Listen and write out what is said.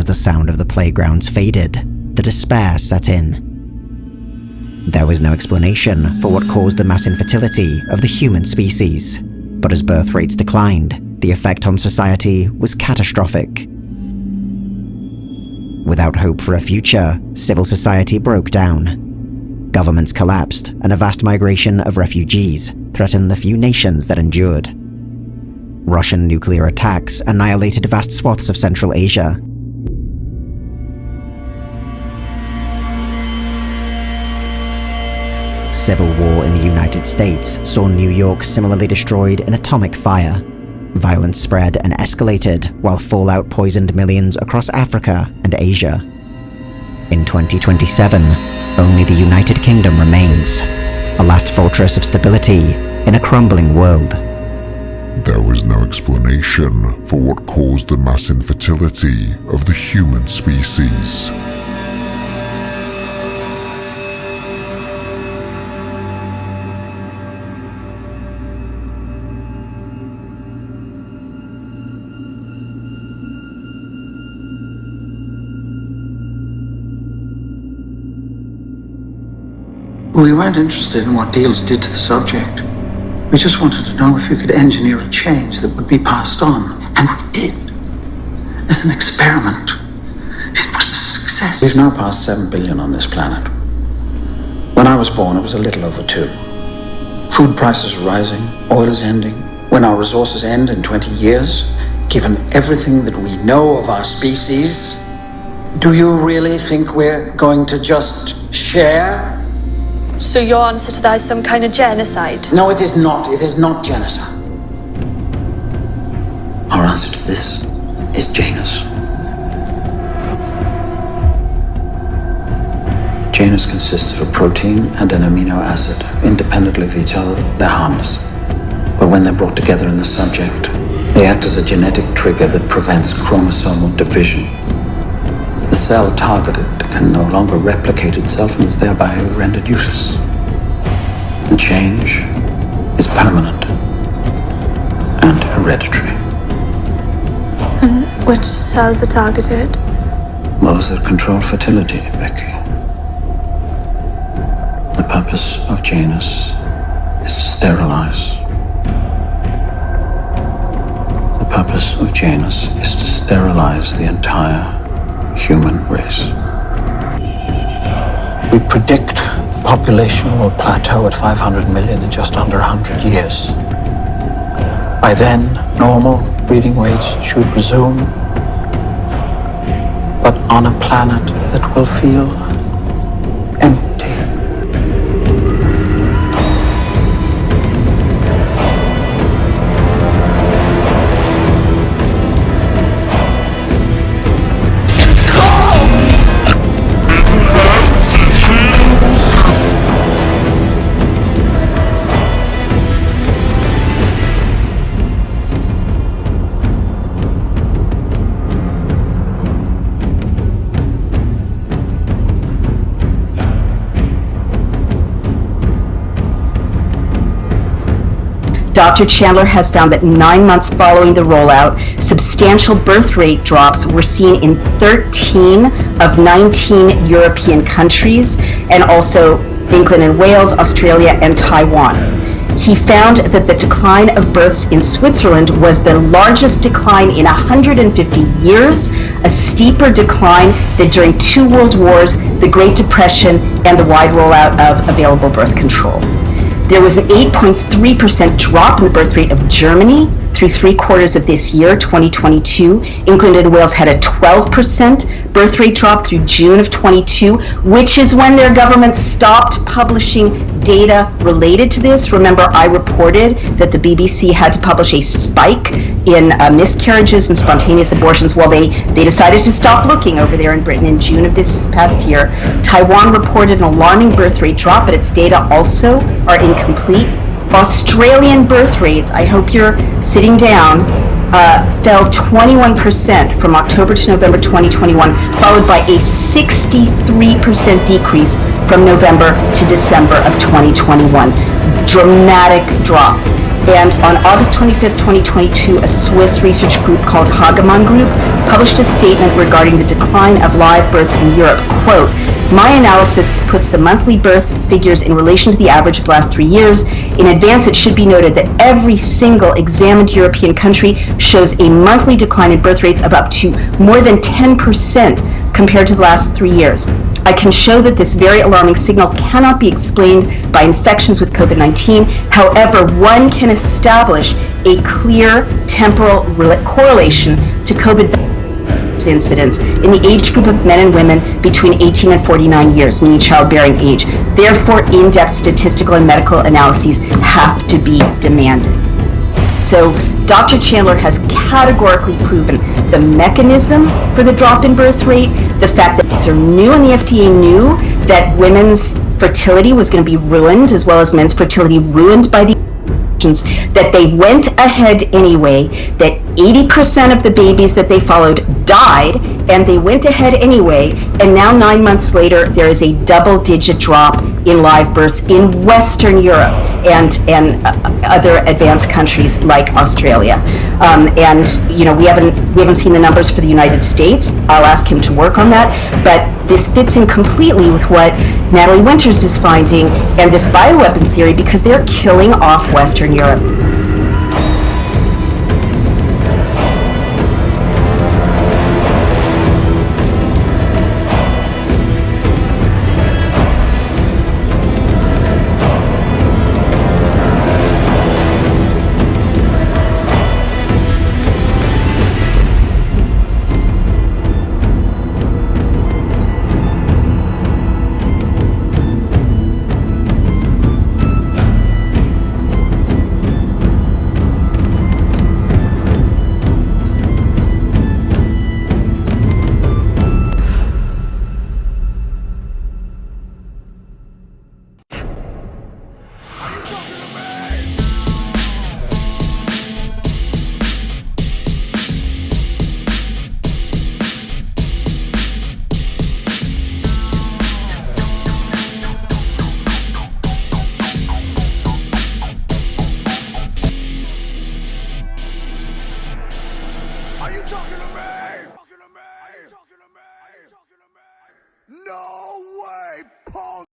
As the sound of the playgrounds faded, the despair set in. There was no explanation for what caused the mass infertility of the human species, but as birth rates declined, the effect on society was catastrophic. Without hope for a future, civil society broke down. Governments collapsed, and a vast migration of refugees threatened the few nations that endured. Russian nuclear attacks annihilated vast swaths of Central Asia. Civil war in the United States saw New York similarly destroyed in atomic fire. Violence spread and escalated while fallout poisoned millions across Africa and Asia. In 2027, only the United Kingdom remains, a last fortress of stability in a crumbling world. There was no explanation for what caused the mass infertility of the human species. We weren't interested in what deals did to the subject. We just wanted to know if you could engineer a change that would be passed on. And we did. As an experiment. It was a success. We've now passed 7 billion on this planet. When I was born, it was a little over 2. Food prices are rising, oil is ending. When our resources end in 20 years, given everything that we know of our species, do you really think we're going to just share? So your answer to that is some kind of genocide? No, it is not. It is not genocide. Our answer to this is Janus. Janus consists of a protein and an amino acid. Independently of each other, they're harmless. But when they're brought together in the subject, they act as a genetic trigger that prevents chromosomal division. The cell targeted can no longer replicate itself and is thereby rendered useless. The change is permanent and hereditary. And which cells are targeted? Those that control fertility, Becky. The purpose of Janus is to sterilize. The purpose of Janus is to sterilize the entire human race. We predict population will plateau at 500 million in just under 100 years. By then, normal breeding rates should resume, but on a planet that will feel empty. Dr. Chandler has found that 9 months following the rollout, substantial birth rate drops were seen in 13 of 19 European countries, and also England and Wales, Australia, and Taiwan. He found that the decline of births in Switzerland was the largest decline in 150 years, a steeper decline than during 2 world wars, the Great Depression, and the wide rollout of available birth control. There was an 8.3% drop in the birth rate of Germany through 3 quarters of this year, 2022. England and Wales had a 12% birth rate drop through June of 22, which is when their government stopped publishing data related to this. Remember, I reported that the BBC had to publish a spike in miscarriages and spontaneous abortions. Well, they decided to stop looking over there in Britain in June of this past year. Taiwan reported an alarming birth rate drop, but its data also are incomplete. Australian birth rates, I hope you're sitting down, fell 21% from October to November 2021, followed by a 63% decrease from November to December of 2021. Dramatic drop. And on August 25th, 2022, a Swiss research group called Hagemann Group published a statement regarding the decline of live births in Europe. Quote, "My analysis puts the monthly birth figures in relation to the average of the last 3 years. In advance, it should be noted that every single examined European country shows a monthly decline in birth rates of up to more than 10% compared to the last 3 years. I can show that this very alarming signal cannot be explained by infections with COVID-19. However, one can establish a clear temporal correlation to COVID incidence in the age group of men and women between 18 and 49 years, meaning childbearing age. Therefore, in-depth statistical and medical analyses have to be demanded." So Dr. Chandler has categorically proven the mechanism for the drop in birth rate, the fact that these are new and the FDA knew that women's fertility was going to be ruined as well as men's fertility ruined by the that they went ahead anyway, that 80% of the babies that they followed died, and they went ahead anyway, and now 9 months later, there is a double-digit drop in live births in Western Europe and other advanced countries like Australia. And you know, we haven't seen the numbers for the United States. I'll ask him to work on that, but this fits in completely with what Natalie Winters is finding and this bioweapon theory, because they're killing off Western Europe.